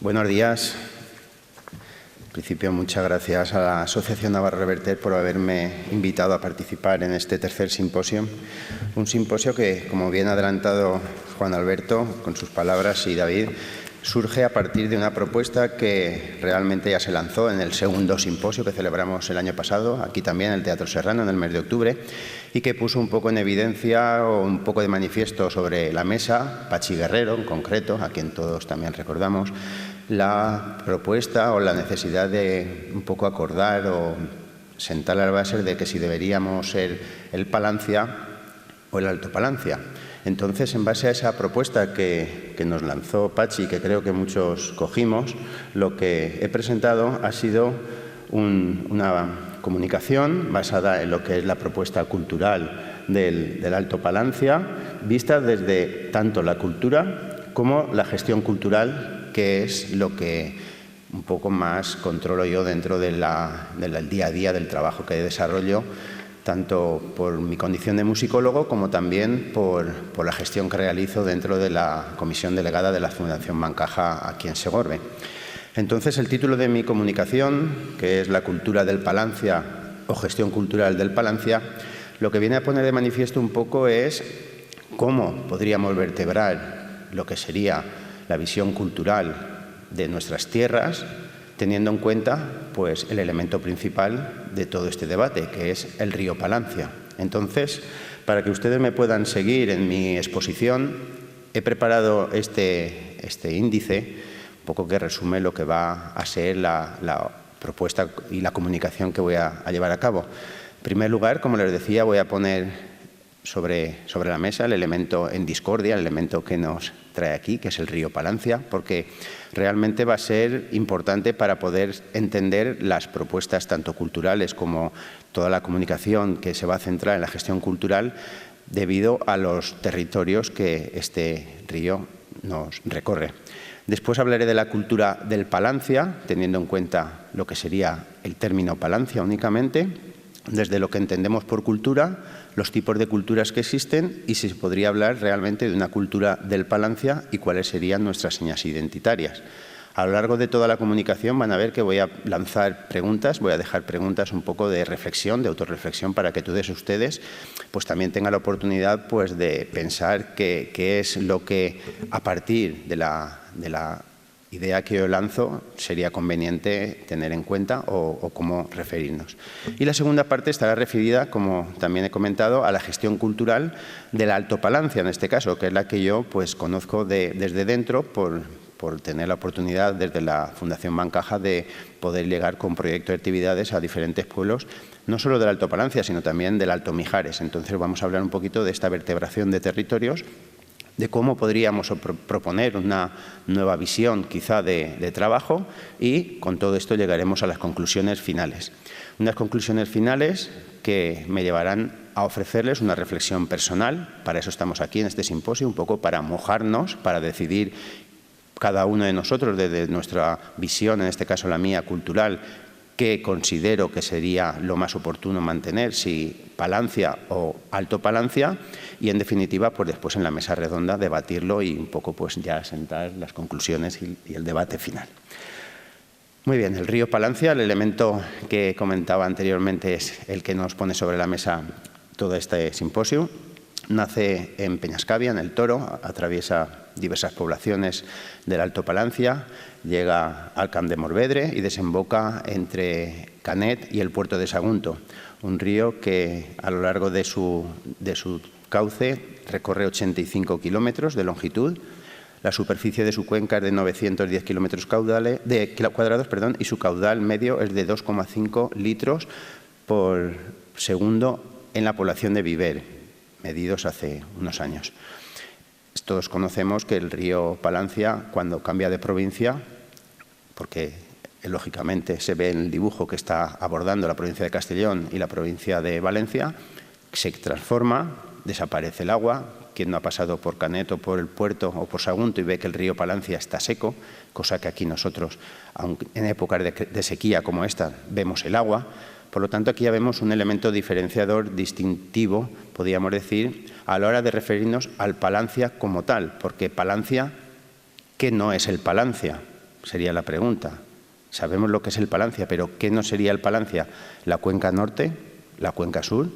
Buenos días. En principio, muchas gracias a la Asociación Navarra Reverter por haberme invitado a participar en este tercer simposio. Un simposio que, como bien ha adelantado Juan Alberto con sus palabras y David, surge a partir de una propuesta que realmente ya se lanzó en el segundo simposio que celebramos el año pasado, aquí también en el Teatro Serrano, en el mes de octubre, y que puso un poco en evidencia o un poco de manifiesto sobre la mesa, Pachi Guerrero en concreto, a quien todos también recordamos, la propuesta o la necesidad de un poco acordar o sentar las bases de que si deberíamos ser el Palancia o el Alto Palancia. Entonces, en base a esa propuesta que nos lanzó Pachi, que creo que muchos cogimos, lo que he presentado ha sido una comunicación basada en lo que es la propuesta cultural del Alto Palancia, vista desde tanto la cultura como la gestión cultural, que es lo que un poco más controlo yo dentro del día a día del trabajo que desarrollo, tanto por mi condición de musicólogo como también por la gestión que realizo dentro de la comisión delegada de la Fundación Bancaja aquí en Segorbe. Entonces, el título de mi comunicación, que es La cultura del Palancia o gestión cultural del Palancia, lo que viene a poner de manifiesto un poco es cómo podríamos vertebrar lo que sería la visión cultural de nuestras tierras, teniendo en cuenta pues, el elemento principal de todo este debate, que es el río Palancia. Entonces, para que ustedes me puedan seguir en mi exposición, he preparado este índice, un poco que resume lo que va a ser la propuesta y la comunicación que voy a llevar a cabo. En primer lugar, como les decía, voy a poner sobre la mesa el elemento en discordia, el elemento que nos trae aquí, que es el río Palancia, porque realmente va a ser importante para poder entender las propuestas tanto culturales como toda la comunicación que se va a centrar en la gestión cultural debido a los territorios que este río nos recorre. Después hablaré de la cultura del Palancia, teniendo en cuenta lo que sería el término Palancia únicamente, desde lo que entendemos por cultura, los tipos de culturas que existen y si se podría hablar realmente de una cultura del Palancia y cuáles serían nuestras señas identitarias. A lo largo de toda la comunicación van a ver que voy a lanzar preguntas, voy a dejar preguntas un poco de reflexión, de autorreflexión, para que todos ustedes pues, también tengan la oportunidad pues, de pensar qué es lo que a partir de la idea que yo lanzo sería conveniente tener en cuenta o cómo referirnos. Y la segunda parte estará referida, como también he comentado, a la gestión cultural del Alto Palancia, en este caso, que es la que yo pues, conozco desde dentro por tener la oportunidad desde la Fundación Bancaja de poder llegar con proyectos de actividades a diferentes pueblos, no solo del Alto Palancia, sino también del Alto Mijares. Entonces vamos a hablar un poquito de esta vertebración de territorios, de cómo podríamos proponer una nueva visión quizá de trabajo y con todo esto llegaremos a las conclusiones finales. Unas conclusiones finales que me llevarán a ofrecerles una reflexión personal, para eso estamos aquí en este simposio, un poco para mojarnos, para decidir cada uno de nosotros desde nuestra visión, en este caso la mía cultural, que considero que sería lo más oportuno mantener, si Palancia o Alto Palancia, y en definitiva, pues después en la mesa redonda debatirlo y un poco pues ya sentar las conclusiones y el debate final. Muy bien, el río Palancia, el elemento que comentaba anteriormente es el que nos pone sobre la mesa todo este simposio. Nace en Peñascabia, en el Toro, atraviesa diversas poblaciones del Alto Palancia, llega al Camp de Morvedre y desemboca entre Canet y el puerto de Sagunto, un río que a lo largo de su cauce recorre 85 kilómetros de longitud, la superficie de su cuenca es de 910 kilómetros cuadrados y su caudal medio es de 2,5 litros por segundo en la población de Viver, medidos hace unos años. Todos conocemos que el río Palancia, cuando cambia de provincia, porque lógicamente se ve en el dibujo que está abordando la provincia de Castellón y la provincia de Valencia, se transforma, desaparece el agua. Quien no ha pasado por Canet o por el puerto o por Sagunto y ve que el río Palancia está seco, cosa que aquí nosotros, aunque en épocas de sequía como esta, vemos el agua. Por lo tanto, aquí ya vemos un elemento diferenciador, distintivo, podríamos decir, a la hora de referirnos al Palancia como tal, porque Palancia, ¿qué no es el Palancia? sería la pregunta. Sabemos lo que es el Palancia, pero ¿qué no sería el Palancia? ¿La cuenca norte? ¿La cuenca sur?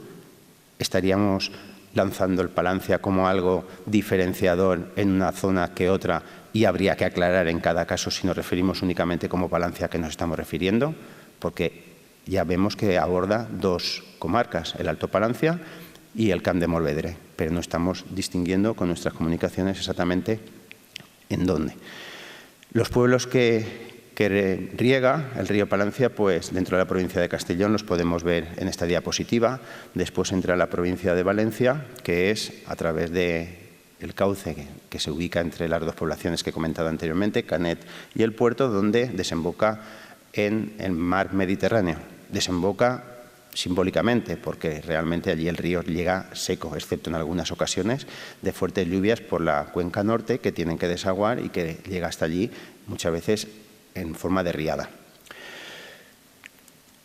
¿Estaríamos lanzando el Palancia como algo diferenciador en una zona que otra y habría que aclarar en cada caso si nos referimos únicamente como Palancia a qué nos estamos refiriendo? Porque ya vemos que aborda dos comarcas, el Alto Palancia y el Camp de Morvedre, pero no estamos distinguiendo con nuestras comunicaciones exactamente en dónde. Los pueblos que riega el río Palancia, pues dentro de la provincia de Castellón los podemos ver en esta diapositiva. Después entra la provincia de Valencia, que es a través del cauce que se ubica entre las dos poblaciones que he comentado anteriormente, Canet y el puerto, donde desemboca en el mar Mediterráneo. Desemboca simbólicamente, porque realmente allí el río llega seco, excepto en algunas ocasiones de fuertes lluvias por la cuenca norte que tienen que desaguar y que llega hasta allí muchas veces en forma de riada.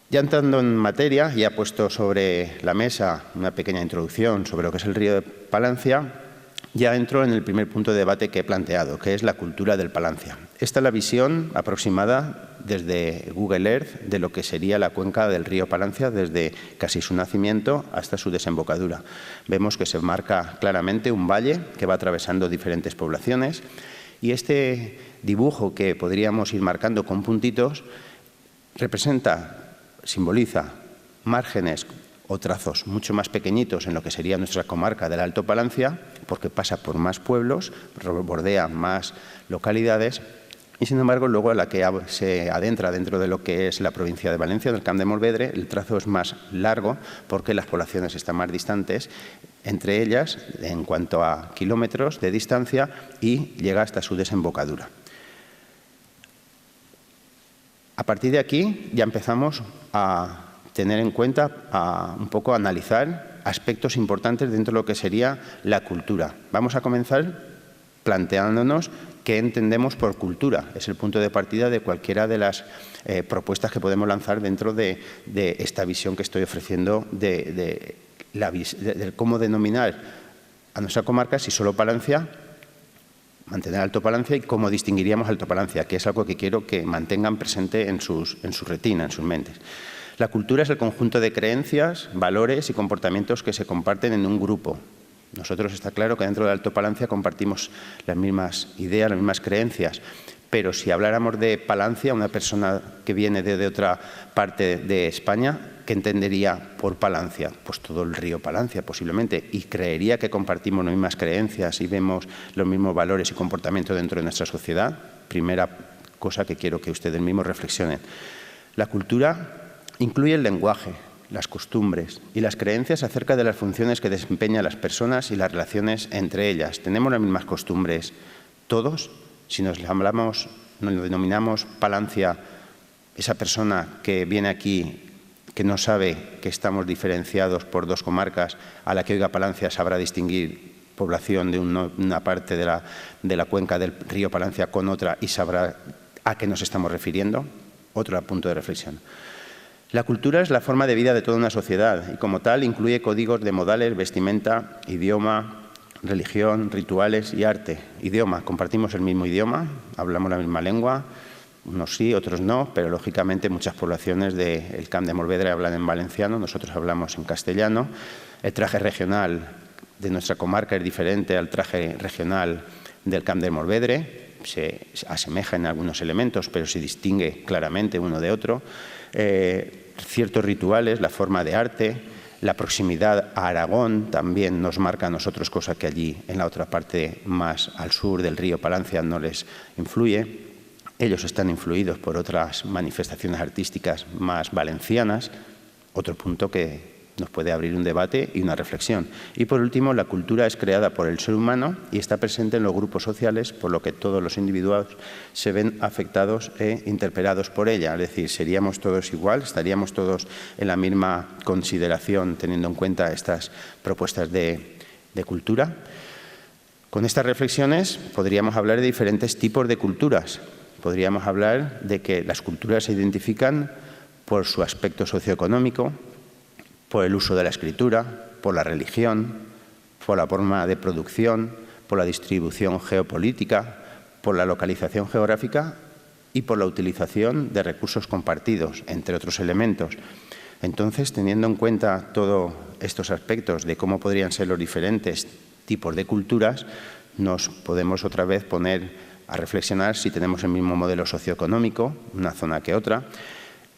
Ya entrando en materia, ya he puesto sobre la mesa una pequeña introducción sobre lo que es el río de Palancia, ya entro en el primer punto de debate que he planteado, que es la cultura del Palancia. Esta es la visión aproximada desde Google Earth de lo que sería la cuenca del río Palancia desde casi su nacimiento hasta su desembocadura. Vemos que se marca claramente un valle que va atravesando diferentes poblaciones y este dibujo que podríamos ir marcando con puntitos simboliza márgenes o trazos mucho más pequeñitos en lo que sería nuestra comarca del Alto Palancia, porque pasa por más pueblos, bordea más localidades y, sin embargo, luego a la que se adentra dentro de lo que es la provincia de Valencia, del Camp de Morvedre, el trazo es más largo porque las poblaciones están más distantes entre ellas en cuanto a kilómetros de distancia y llega hasta su desembocadura. A partir de aquí ya empezamos a tener en cuenta, a un poco analizar aspectos importantes dentro de lo que sería la cultura. Vamos a comenzar planteándonos qué entendemos por cultura. Es el punto de partida de cualquiera de las propuestas que podemos lanzar dentro de esta visión que estoy ofreciendo de cómo denominar a nuestra comarca, si solo Palancia, mantener Alto Palancia y cómo distinguiríamos Alto Palancia, que es algo que quiero que mantengan presente en su retina, en sus mentes. La cultura es el conjunto de creencias, valores y comportamientos que se comparten en un grupo. Nosotros está claro que dentro de Alto Palancia compartimos las mismas ideas, las mismas creencias, pero si habláramos de Palancia, una persona que viene de otra parte de España, ¿qué entendería por Palancia? Pues todo el río Palancia, posiblemente, y creería que compartimos las mismas creencias y vemos los mismos valores y comportamientos dentro de nuestra sociedad. Primera cosa que quiero que ustedes mismos reflexionen. La cultura incluye el lenguaje, las costumbres y las creencias acerca de las funciones que desempeñan las personas y las relaciones entre ellas. ¿Tenemos las mismas costumbres todos? Si nos denominamos Palancia, esa persona que viene aquí, que no sabe que estamos diferenciados por dos comarcas, a la que oiga Palancia sabrá distinguir población de una parte de la cuenca del río Palancia con otra y sabrá a qué nos estamos refiriendo. Otro punto de reflexión. La cultura es la forma de vida de toda una sociedad y, como tal, incluye códigos de modales, vestimenta, idioma, religión, rituales y arte. Idioma, compartimos el mismo idioma, hablamos la misma lengua, unos sí, otros no, pero lógicamente muchas poblaciones del Camp de Morvedre hablan en valenciano, nosotros hablamos en castellano. El traje regional de nuestra comarca es diferente al traje regional del Camp de Morvedre, se asemeja en algunos elementos, pero se distingue claramente uno de otro. Ciertos rituales, la forma de arte, la proximidad a Aragón también nos marca a nosotros, cosa que allí en la otra parte más al sur del río Palancia no les influye. Ellos están influidos por otras manifestaciones artísticas más valencianas, otro punto que nos puede abrir un debate y una reflexión. Y por último, la cultura es creada por el ser humano y está presente en los grupos sociales, por lo que todos los individuos se ven afectados e interpelados por ella. Es decir, seríamos todos igual, estaríamos todos en la misma consideración teniendo en cuenta estas propuestas de cultura. Con estas reflexiones podríamos hablar de diferentes tipos de culturas. Podríamos hablar de que las culturas se identifican por su aspecto socioeconómico, por el uso de la escritura, por la religión, por la forma de producción, por la distribución geopolítica, por la localización geográfica y por la utilización de recursos compartidos, entre otros elementos. Entonces, teniendo en cuenta todos estos aspectos de cómo podrían ser los diferentes tipos de culturas, nos podemos otra vez poner a reflexionar si tenemos el mismo modelo socioeconómico, una zona que otra,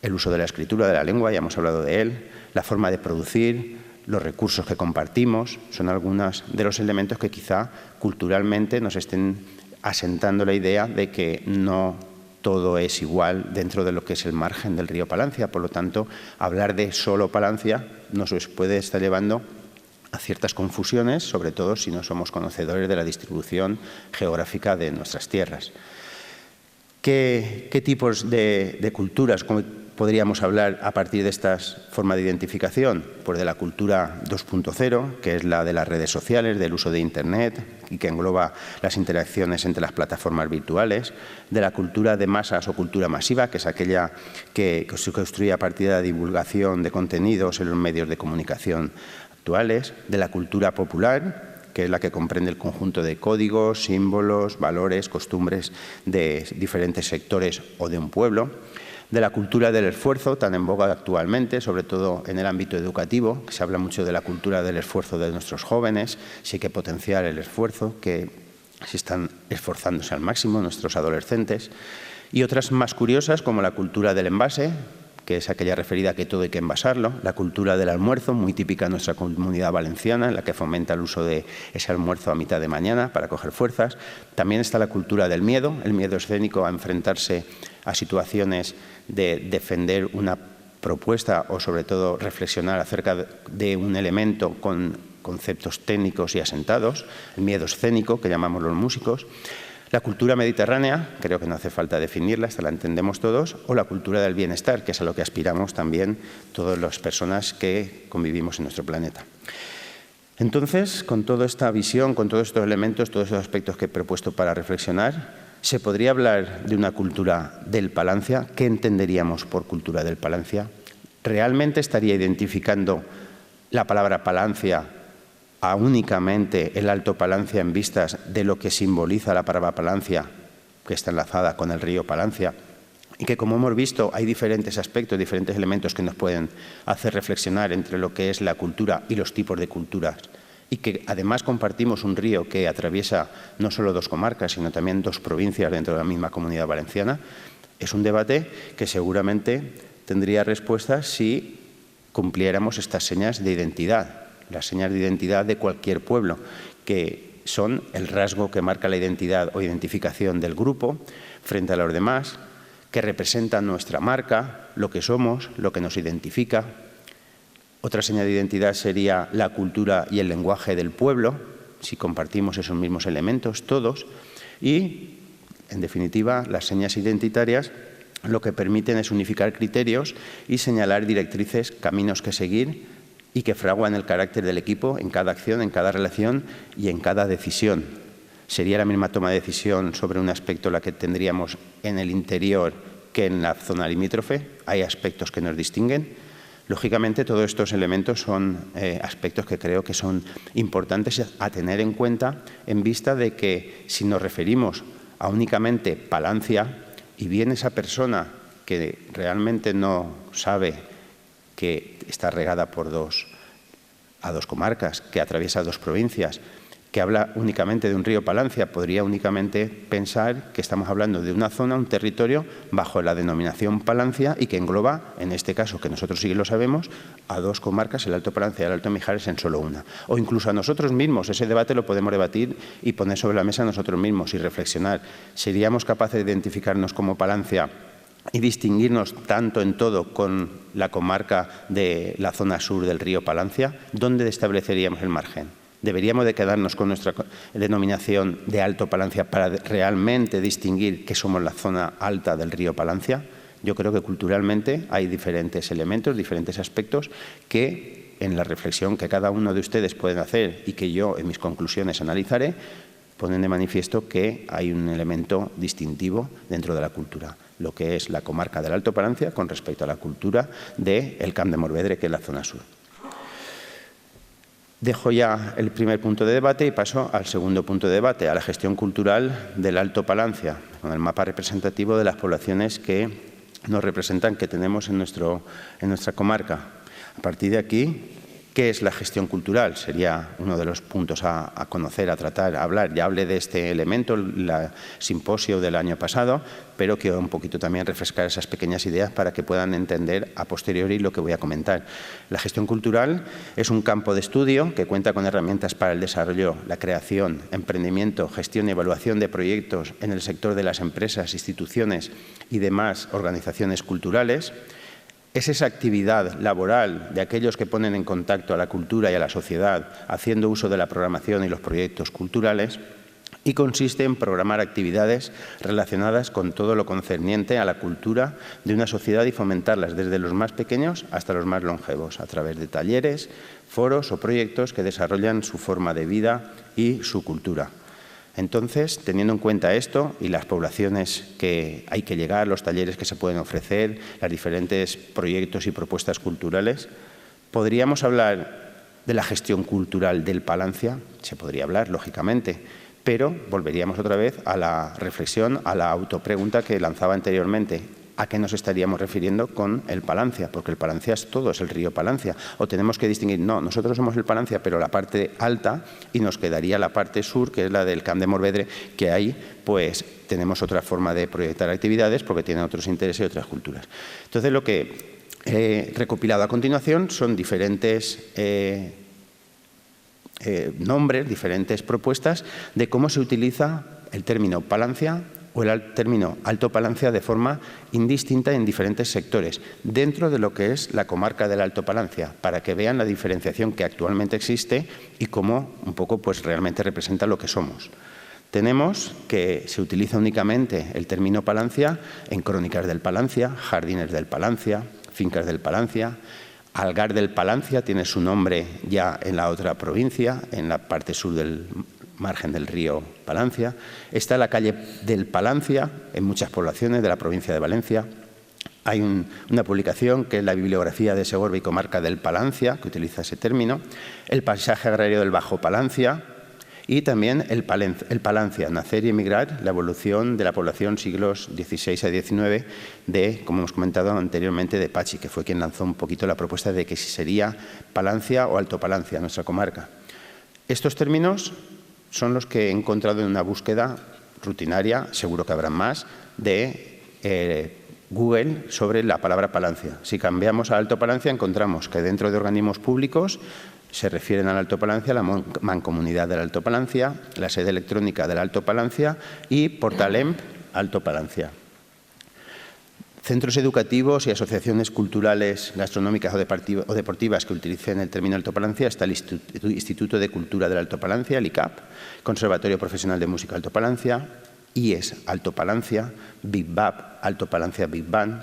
el uso de la escritura, de la lengua, ya hemos hablado de él, la forma de producir, los recursos que compartimos, son algunos de los elementos que quizá culturalmente nos estén asentando la idea de que no todo es igual dentro de lo que es el margen del río Palancia. Por lo tanto, hablar de solo Palancia nos puede estar llevando a ciertas confusiones, sobre todo si no somos conocedores de la distribución geográfica de nuestras tierras. ¿Qué tipos de culturas podríamos hablar a partir de esta forma de identificación? Pues de la cultura 2.0, que es la de las redes sociales, del uso de Internet y que engloba las interacciones entre las plataformas virtuales, de la cultura de masas o cultura masiva, que es aquella que se construye a partir de la divulgación de contenidos en los medios de comunicación actuales, de la cultura popular, que es la que comprende el conjunto de códigos, símbolos, valores, costumbres de diferentes sectores o de un pueblo, de la cultura del esfuerzo, tan en boga actualmente, sobre todo en el ámbito educativo, que se habla mucho de la cultura del esfuerzo de nuestros jóvenes, si hay que potenciar el esfuerzo, que se están esforzándose al máximo nuestros adolescentes, y otras más curiosas como la cultura del envase, que es aquella referida a que todo hay que envasarlo, la cultura del almuerzo, muy típica en nuestra comunidad valenciana, en la que fomenta el uso de ese almuerzo a mitad de mañana para coger fuerzas. También está la cultura del miedo, el miedo escénico a enfrentarse a situaciones de defender una propuesta o sobre todo reflexionar acerca de un elemento con conceptos técnicos y asentados, el miedo escénico que llamamos los músicos. La cultura mediterránea, creo que no hace falta definirla, esta la entendemos todos, o la cultura del bienestar, que es a lo que aspiramos también todas las personas que convivimos en nuestro planeta. Entonces, con toda esta visión, con todos estos elementos, todos estos aspectos que he propuesto para reflexionar, ¿se podría hablar de una cultura del Palancia? ¿Qué entenderíamos por cultura del Palancia? ¿Realmente estaría identificando la palabra Palancia a únicamente el Alto Palancia en vistas de lo que simboliza la palabra Palancia, que está enlazada con el río Palancia, y que, como hemos visto, hay diferentes aspectos, diferentes elementos que nos pueden hacer reflexionar entre lo que es la cultura y los tipos de culturas, y que además compartimos un río que atraviesa no solo dos comarcas, sino también dos provincias dentro de la misma Comunidad Valenciana? Es un debate que seguramente tendría respuesta si cumpliéramos estas señas de identidad, las señas de identidad de cualquier pueblo, que son el rasgo que marca la identidad o identificación del grupo frente a los demás, que representan nuestra marca, lo que somos, lo que nos identifica. Otra señal de identidad sería la cultura y el lenguaje del pueblo, si compartimos esos mismos elementos todos. Y, en definitiva, las señas identitarias lo que permiten es unificar criterios y señalar directrices, caminos que seguir, y que fraguan el carácter del equipo en cada acción, en cada relación y en cada decisión. ¿Sería la misma toma de decisión sobre un aspecto la que tendríamos en el interior que en la zona limítrofe? ¿Hay aspectos que nos distinguen? Lógicamente, todos estos elementos son aspectos que creo que son importantes a tener en cuenta en vista de que si nos referimos a únicamente Palancia y bien esa persona que realmente no sabe que está regada por dos comarcas, que atraviesa dos provincias, que habla únicamente de un río Palancia, podría únicamente pensar que estamos hablando de una zona, un territorio, bajo la denominación Palancia y que engloba, en este caso, que nosotros sí lo sabemos, a dos comarcas, el Alto Palancia y el Alto Mijares, en solo una. O incluso a nosotros mismos, ese debate lo podemos debatir y poner sobre la mesa nosotros mismos y reflexionar. ¿Seríamos capaces de identificarnos como Palancia y distinguirnos tanto en todo con la comarca de la zona sur del río Palancia? ¿Dónde estableceríamos el margen? ¿Deberíamos de quedarnos con nuestra denominación de Alto Palancia para realmente distinguir que somos la zona alta del río Palancia? Yo creo que culturalmente hay diferentes elementos, diferentes aspectos que en la reflexión que cada uno de ustedes pueden hacer y que yo en mis conclusiones analizaré, ponen de manifiesto que hay un elemento distintivo dentro de la cultura, lo que es la comarca del Alto Palancia con respecto a la cultura del Camp de Morvedre, que es la zona sur. Dejo ya el primer punto de debate y paso al segundo punto de debate, a la gestión cultural del Alto Palancia. con el mapa representativo de las poblaciones que nos representan, que tenemos en nuestra comarca. A partir de aquí, ¿qué es la gestión cultural? Sería uno de los puntos a conocer, a tratar, a hablar. Ya hablé de este elemento, el simposio del año pasado, pero quiero un poquito también refrescar esas pequeñas ideas para que puedan entender a posteriori lo que voy a comentar. La gestión cultural es un campo de estudio que cuenta con herramientas para el desarrollo, la creación, emprendimiento, gestión y evaluación de proyectos en el sector de las empresas, instituciones y demás organizaciones culturales. Es esa actividad laboral de aquellos que ponen en contacto a la cultura y a la sociedad haciendo uso de la programación y los proyectos culturales, y consiste en programar actividades relacionadas con todo lo concerniente a la cultura de una sociedad y fomentarlas desde los más pequeños hasta los más longevos, a través de talleres, foros o proyectos que desarrollan su forma de vida y su cultura. Entonces, teniendo en cuenta esto y las poblaciones que hay que llegar, los talleres que se pueden ofrecer, los diferentes proyectos y propuestas culturales, ¿podríamos hablar de la gestión cultural del Palancia? Se podría hablar, lógicamente, pero volveríamos otra vez a la reflexión, a la autopregunta que lanzaba anteriormente. ¿A qué nos estaríamos refiriendo con el Palancia? Porque el Palancia es todo, es el río Palancia. O tenemos que distinguir, no, nosotros somos el Palancia, pero la parte alta, y nos quedaría la parte sur, que es la del Camp de Morvedre, que ahí pues tenemos otra forma de proyectar actividades porque tienen otros intereses y otras culturas. Entonces, lo que he recopilado a continuación son diferentes nombres, diferentes propuestas de cómo se utiliza el término Palancia o el término Alto Palancia de forma indistinta en diferentes sectores, dentro de lo que es la comarca del Alto Palancia, para que vean la diferenciación que actualmente existe y cómo un poco pues realmente representa lo que somos. Tenemos que se utiliza únicamente el término Palancia en crónicas del Palancia, jardines del Palancia, fincas del Palancia. Algar del Palancia tiene su nombre ya en la otra provincia, en la parte sur del margen del río Palancia. Está la calle del Palancia en muchas poblaciones de la provincia de Valencia. Hay una publicación que es la bibliografía de Segorbe y comarca del Palancia, que utiliza ese término. El paisaje agrario del Bajo Palancia y también el Palancia, nacer y emigrar, la evolución de la población siglos XVI a XIX de, como hemos comentado anteriormente, de Pachi, que fue quien lanzó un poquito la propuesta de que si sería Palancia o Alto Palancia, nuestra comarca. Estos términos son los que he encontrado en una búsqueda rutinaria, seguro que habrá más, de Google sobre la palabra Palancia. Si cambiamos a Alto Palancia, encontramos que dentro de organismos públicos se refieren al Alto Palancia, la Mancomunidad del Alto Palancia, la sede electrónica del Alto Palancia y Portalemp Alto Palancia. Centros educativos y asociaciones culturales, gastronómicas o deportivas que utilicen el término Alto Palancia está el Instituto de Cultura del Alto Palancia, el ICAP, Conservatorio Profesional de Música Alto Palancia, IES Alto Palancia, Big Bab Alto Palancia Big Band,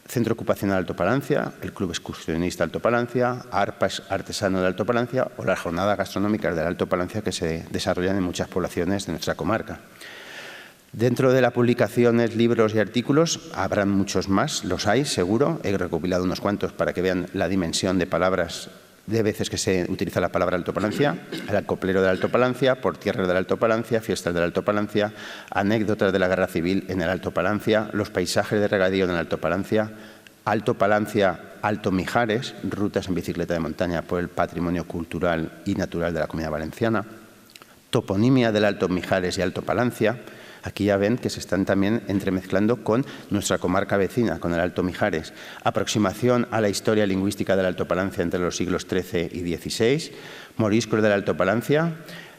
Centro Ocupacional Alto Palancia, el Club Excursionista Alto Palancia, Arpas Artesano del Alto Palancia o las jornadas gastronómicas del Alto Palancia que se desarrollan en muchas poblaciones de nuestra comarca. Dentro de las publicaciones, libros y artículos habrán muchos más, los hay seguro, he recopilado unos cuantos para que vean la dimensión de palabras, de veces que se utiliza la palabra Alto Palancia, el acoplero del Alto Palancia, por tierra del Alto Palancia, fiestas del Alto Palancia, anécdotas de la Guerra Civil en el Alto Palancia, los paisajes de regadío en el Alto Palancia, Alto Mijares, rutas en bicicleta de montaña por el patrimonio cultural y natural de la Comunidad Valenciana, toponimia del Alto Mijares y Alto Palancia. Aquí ya ven que se están también entremezclando con nuestra comarca vecina, con el Alto Mijares. Aproximación a la historia lingüística del Alto Palancia entre los siglos XIII y XVI, moriscos del Alto Palancia,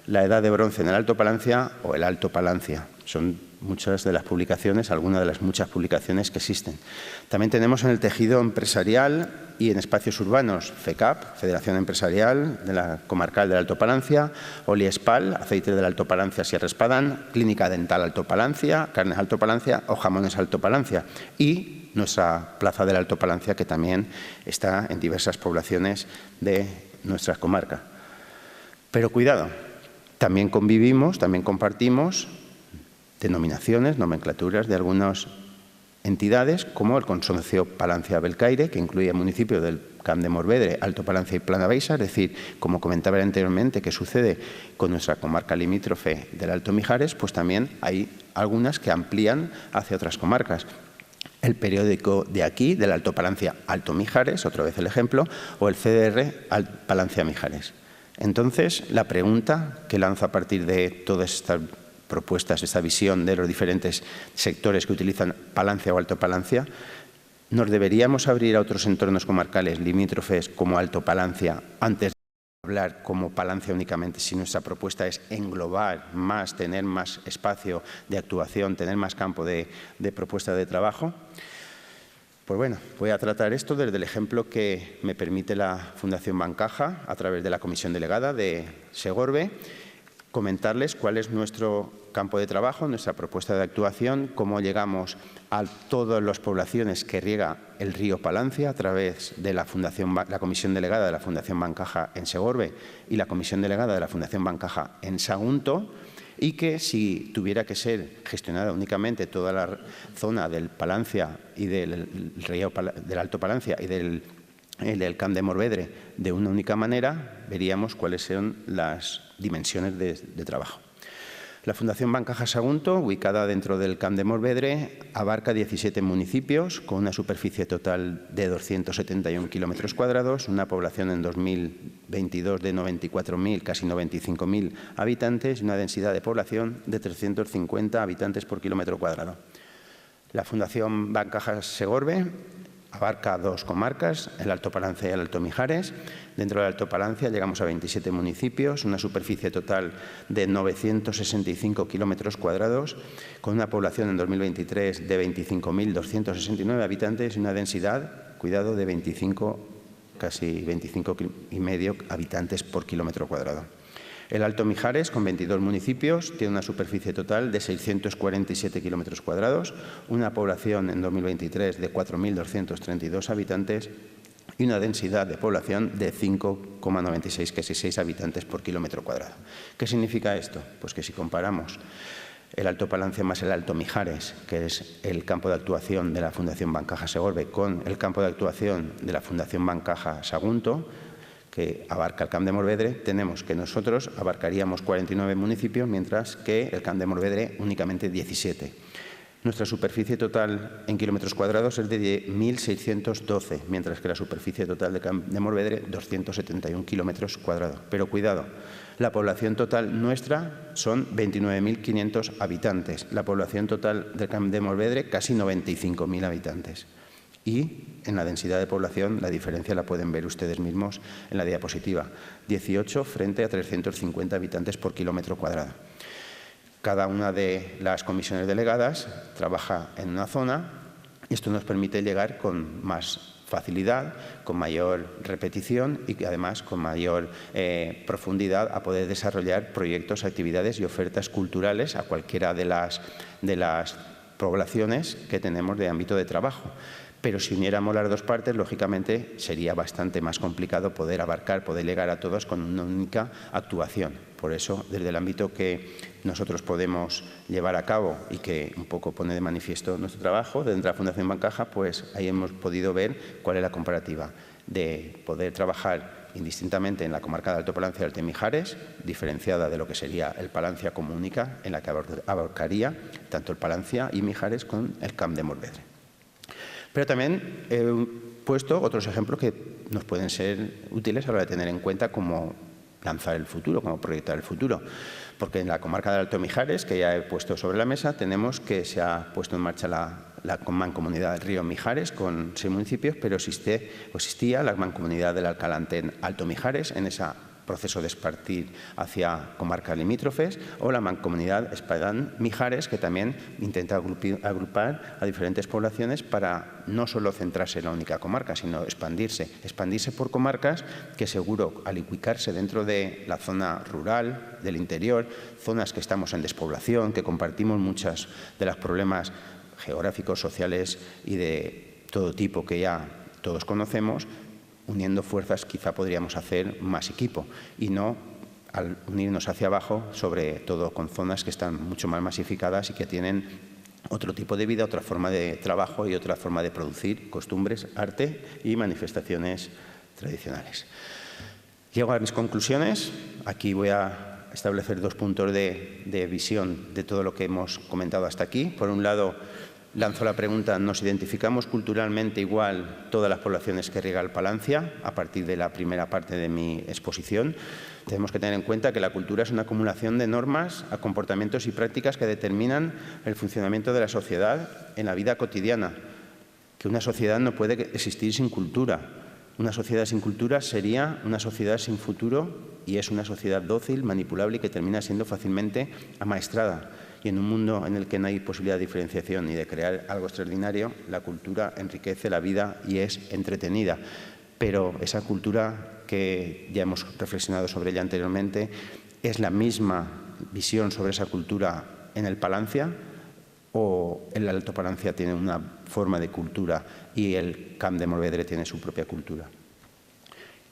la Edad de Bronce en el Alto Palancia o el Alto Palancia. Son muchas de las publicaciones, algunas de las muchas publicaciones que existen. También tenemos en el tejido empresarial y en espacios urbanos, FECAP, Federación Empresarial de la Comarcal del Alto Palancia, Oliespal, Aceite del Alto Palancia, Sierra Espadán, Clínica Dental Alto Palancia, Carnes Alto Palancia o Jamones Alto Palancia y nuestra Plaza del Alto Palancia, que también está en diversas poblaciones de nuestra comarca. Pero cuidado, también convivimos, también compartimos denominaciones, nomenclaturas de algunos entidades como el consorcio Palancia-Belcaire, que incluye municipios del Camp de Morvedre, Alto Palancia y Plana Baixa, es decir, como comentaba anteriormente, que sucede con nuestra comarca limítrofe del Alto Mijares, pues también hay algunas que amplían hacia otras comarcas. El periódico de aquí, del Alto Palancia, Alto Mijares, otra vez el ejemplo, o el CDR, Palancia Mijares. Entonces, la pregunta que lanzo a partir de todas estas propuestas, esta visión de los diferentes sectores que utilizan Palancia o Alto Palancia, ¿nos deberíamos abrir a otros entornos comarcales limítrofes como Alto Palancia antes de hablar como Palancia únicamente, si nuestra propuesta es englobar más, tener más espacio de actuación, tener más campo de propuesta de trabajo? Pues bueno, voy a tratar esto desde el ejemplo que me permite la Fundación Bancaja a través de la comisión delegada de Segorbe, comentarles cuál es nuestro campo de trabajo, nuestra propuesta de actuación, cómo llegamos a todas las poblaciones que riega el río Palancia a través de la comisión delegada de la Fundación Bancaja en Segorbe y la comisión delegada de la Fundación Bancaja en Sagunto, y que si tuviera que ser gestionada únicamente toda la zona del Palancia y del río del Alto Palancia y del Camp de Morvedre de una única manera, veríamos cuáles son las dimensiones de trabajo. La Fundación Bancaja Sagunto, ubicada dentro del Camp de Morvedre, abarca 17 municipios con una superficie total de 271 kilómetros cuadrados, una población en 2022 de 94.000, casi 95.000 habitantes y una densidad de población de 350 habitantes por kilómetro cuadrado. La Fundación Bancaja Segorbe abarca dos comarcas, el Alto Palancia y el Alto Mijares. Dentro del Alto Palancia llegamos a 27 municipios, una superficie total de 965 kilómetros cuadrados, con una población en 2023 de 25.269 habitantes y una densidad, cuidado, de casi 25,5 habitantes por kilómetro cuadrado. El Alto Mijares, con 22 municipios, tiene una superficie total de 647 kilómetros cuadrados, una población en 2023 de 4.232 habitantes y una densidad de población de 5,96, casi 6 habitantes por kilómetro cuadrado. ¿Qué significa esto? Pues que si comparamos el Alto Palancia más el Alto Mijares, que es el campo de actuación de la Fundación Bancaja Segorbe, con el campo de actuación de la Fundación Bancaja Sagunto, que abarca el Camp de Morvedre, tenemos que nosotros abarcaríamos 49 municipios, mientras que el Camp de Morvedre únicamente 17. Nuestra superficie total en kilómetros cuadrados es de 1.612, mientras que la superficie total del Camp de Morvedre 271 kilómetros cuadrados. Pero cuidado, la población total nuestra son 29.500 habitantes. La población total del Camp de Morvedre casi 95.000 habitantes. Y en la densidad de población la diferencia la pueden ver ustedes mismos en la diapositiva, 18 frente a 350 habitantes por kilómetro cuadrado. Cada una de las comisiones delegadas trabaja en una zona y esto nos permite llegar con más facilidad, con mayor repetición y además con mayor profundidad a poder desarrollar proyectos, actividades y ofertas culturales a cualquiera de las poblaciones que tenemos de ámbito de trabajo. Pero si uniéramos las dos partes, lógicamente sería bastante más complicado poder abarcar, poder llegar a todos con una única actuación. Por eso, desde el ámbito que nosotros podemos llevar a cabo y que un poco pone de manifiesto nuestro trabajo, dentro de la Fundación Bancaja, pues ahí hemos podido ver cuál es la comparativa de poder trabajar indistintamente en la comarca de Alto Palancia y Alto Mijares, diferenciada de lo que sería el Palancia como única, en la que abarcaría tanto el Palancia y Mijares con el Camp de Morvedre. Pero también he puesto otros ejemplos que nos pueden ser útiles a la hora de tener en cuenta cómo lanzar el futuro, cómo proyectar el futuro. Porque en la comarca del Alto Mijares, que ya he puesto sobre la mesa, tenemos que se ha puesto en marcha la mancomunidad del río Mijares con 6 municipios, pero existía la mancomunidad del Alcalantén Alto Mijares en ese proceso de expartir hacia comarcas limítrofes, o la mancomunidad Espadán Mijares, que también intenta agrupar a diferentes poblaciones para no solo centrarse en la única comarca, sino expandirse por comarcas que seguro, al ubicarse dentro de la zona rural, del interior, zonas que estamos en despoblación, que compartimos muchos de los problemas geográficos, sociales y de todo tipo que ya todos conocemos, uniendo fuerzas quizá podríamos hacer más equipo y no al unirnos hacia abajo, sobre todo con zonas que están mucho más masificadas y que tienen otro tipo de vida, otra forma de trabajo y otra forma de producir costumbres, arte y manifestaciones tradicionales. Llego a mis conclusiones. Aquí voy a establecer 2 puntos de visión de todo lo que hemos comentado hasta aquí. Por un lado, lanzo la pregunta: ¿nos identificamos culturalmente igual todas las poblaciones que riega el Palancia? A partir de la primera parte de mi exposición, tenemos que tener en cuenta que la cultura es una acumulación de normas, a comportamientos y prácticas que determinan el funcionamiento de la sociedad en la vida cotidiana, que una sociedad no puede existir sin cultura. Una sociedad sin cultura sería una sociedad sin futuro y es una sociedad dócil, manipulable y que termina siendo fácilmente amaestrada. Y en un mundo en el que no hay posibilidad de diferenciación ni de crear algo extraordinario, la cultura enriquece la vida y es entretenida. Pero esa cultura, que ya hemos reflexionado sobre ella anteriormente, ¿es la misma visión sobre esa cultura en el Palancia o el Alto Palancia tiene una forma de cultura y el Camp de Morvedre tiene su propia cultura?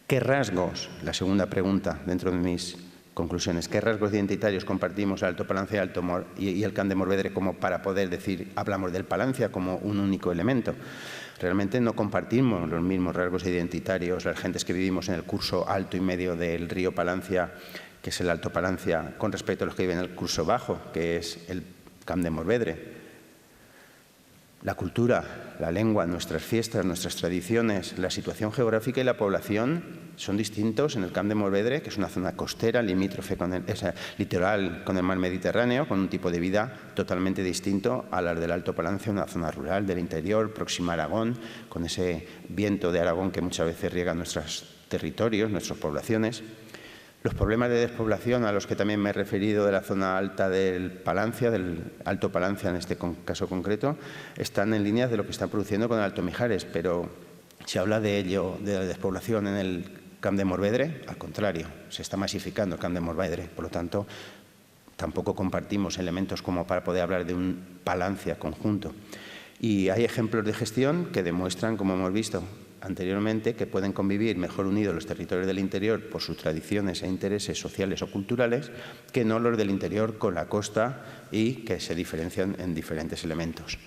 ¿Qué rasgos, la segunda pregunta dentro de mis conclusiones, qué rasgos identitarios compartimos el Alto Palancia y el Camp de Morvedre como para poder decir, hablamos del Palancia como un único elemento? Realmente no compartimos los mismos rasgos identitarios las gentes que vivimos en el curso alto y medio del río Palancia, que es el Alto Palancia, con respecto a los que viven en el curso bajo, que es el Camp de Morvedre. La cultura, la lengua, nuestras fiestas, nuestras tradiciones, la situación geográfica y la población son distintos en el Camp de Morvedre, que es una zona costera, limítrofe con el litoral con el mar Mediterráneo, con un tipo de vida totalmente distinto a las del Alto Palancia, una zona rural del interior, próxima a Aragón, con ese viento de Aragón que muchas veces riega nuestros territorios, nuestras poblaciones. Los problemas de despoblación a los que también me he referido de la zona alta del Palancia, del Alto Palancia en este caso concreto, están en línea de lo que está produciendo con el Alto Mijares, pero se habla de ello, de la despoblación en el Camp de Morvedre, al contrario, se está masificando el Camp de Morvedre, por lo tanto, tampoco compartimos elementos como para poder hablar de un Palancia conjunto. Y hay ejemplos de gestión que demuestran, como hemos visto anteriormente, que pueden convivir mejor unidos los territorios del interior por sus tradiciones e intereses sociales o culturales que no los del interior con la costa y que se diferencian en diferentes elementos.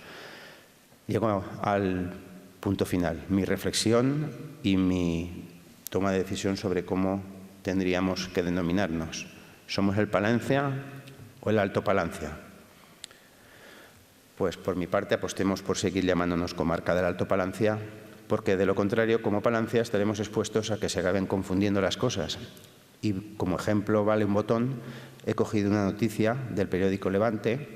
Llego al punto final, mi reflexión y mi toma de decisión sobre cómo tendríamos que denominarnos. ¿Somos el Palancia o el Alto Palancia? Pues por mi parte apostemos por seguir llamándonos comarca del Alto Palancia, porque de lo contrario, como Palancia, estaremos expuestos a que se acaben confundiendo las cosas. Y como ejemplo vale un botón, he cogido una noticia del periódico Levante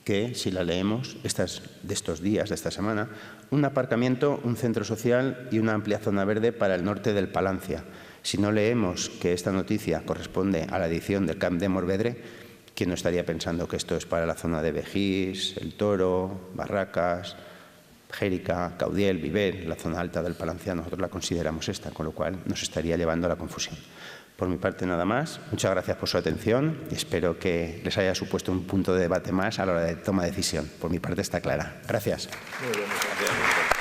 que, si la leemos, de estos días, de esta semana, un aparcamiento, un centro social y una amplia zona verde para el norte del Palancia. Si no leemos que esta noticia corresponde a la edición del Camp de Morvedre, ¿quién no estaría pensando que esto es para la zona de Vejís, El Toro, Barracas, Jérica, Caudiel, Viver, la zona alta del Palancia? Nosotros la consideramos esta, con lo cual nos estaría llevando a la confusión. Por mi parte nada más. Muchas gracias por su atención y espero que les haya supuesto un punto de debate más a la hora de toma de decisión. Por mi parte está clara. Gracias. Muy bien, muchas gracias.